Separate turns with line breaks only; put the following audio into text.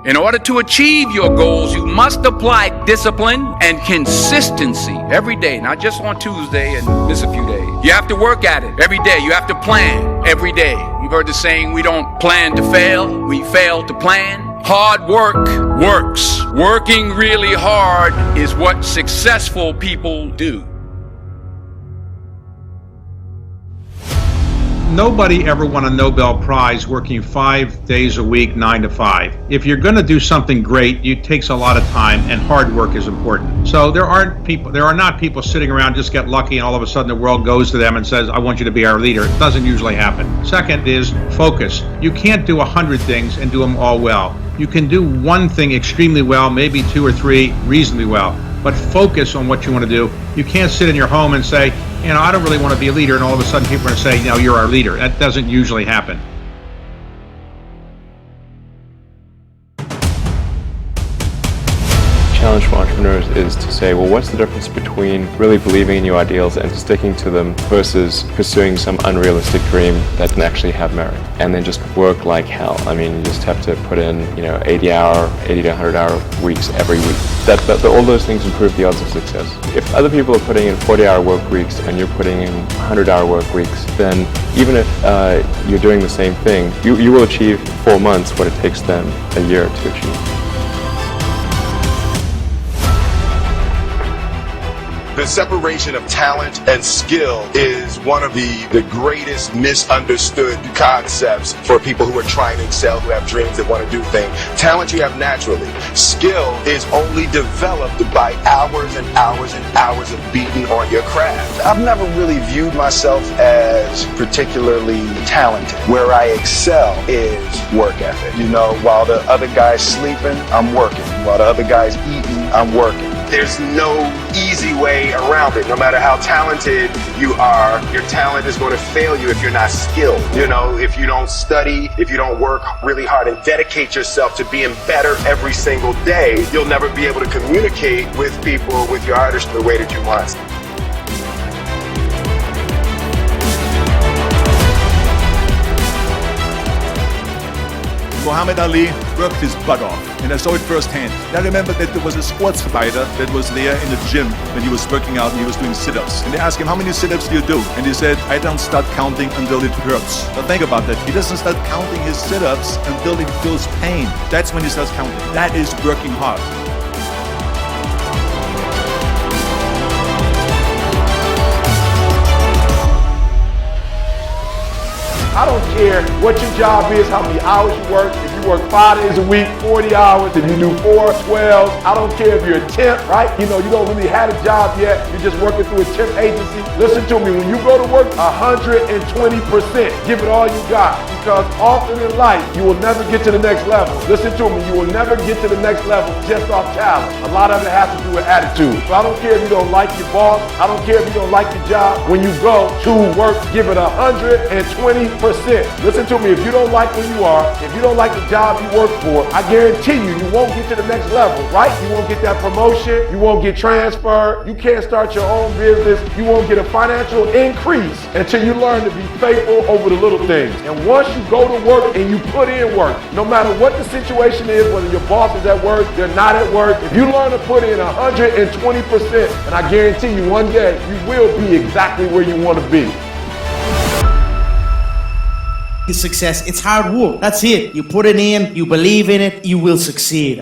In order to achieve your goals, you must apply discipline and consistency every day, not just on Tuesday and miss a few days. You have to work at it every day. You have to plan every day. You've heard the saying, we don't plan to fail, we fail to plan. Hard work works. Working really hard is what successful people do.
Nobody ever won a Nobel Prize working 5 days a week, 9 to 5. If you're going to do something great, it takes a lot of time, and hard work is important. So there are not people sitting around just get lucky and all of a sudden the world goes to them and says, I want you to be our leader. It doesn't usually happen. Second is focus. You can't do 100 things and do them all well. You can do one thing extremely well, maybe 2 or 3 reasonably well, but focus on what you want to do. You can't sit in your home and say, I don't really want to be a leader, and all of a sudden people are going to say, you're our leader. That doesn't usually happen.
Challenge for entrepreneurs is to say, well, what's the difference between really believing in your ideals and sticking to them versus pursuing some unrealistic dream that can actually have merit, and then just work like hell. I mean, you just have to put in, 80 to 100 hour weeks every week. All those things improve the odds of success. If other people are putting in 40-hour work weeks and you're putting in 100-hour work weeks, then even if you're doing the same thing, you will achieve 4 months what it takes them a year to achieve.
The separation of talent and skill is one of the greatest misunderstood concepts for people who are trying to excel, who have dreams that want to do things. Talent you have naturally. Skill is only developed by hours and hours and hours of beating on your craft. I've never really viewed myself as particularly talented. Where I excel is work ethic. While the other guy's sleeping, I'm working. While the other guy's eating, I'm working. There's no easy way around it. No matter how talented you are, your talent is going to fail you if you're not skilled. If you don't study, if you don't work really hard and dedicate yourself to being better every single day, you'll never be able to communicate with people, with your artist, the way that you want.
Muhammad Ali worked his butt off, and I saw it firsthand. And I remember that there was a sports fighter that was there in the gym when he was working out and he was doing sit-ups. And they asked him, how many sit-ups do you do? And he said, I don't start counting until it hurts. Now think about that. He doesn't start counting his sit-ups until he feels pain. That's when he starts counting. That is working hard.
I don't care what your job is, how many hours you work. If you work 5 days a week, 40 hours, and you do 4, 12. I don't care if you're a temp, right? You don't really have a job yet. You're just working through a temp agency. Listen to me, when you go to work, 120%. Give it all you got. Because often in life, you will never get to the next level. Listen to me, you will never get to the next level just off talent. A lot of it has to do with attitude. So I don't care if you don't like your boss. I don't care if you don't like your job. When you go to work, give it 120%. Listen to me, if you don't like where you are, if you don't like the job you work for, I guarantee you won't get to the next level, right? You won't get that promotion, you won't get transferred, you can't start your own business, you won't get a financial increase until you learn to be faithful over the little things. And once you go to work and you put in work, no matter what the situation is, whether your boss is at work, you're not at work, if you learn to put in 120%, and I guarantee you one day you will be exactly where you want to be.
Success, it's hard work. That's it. You put it in, you believe in it, you will succeed.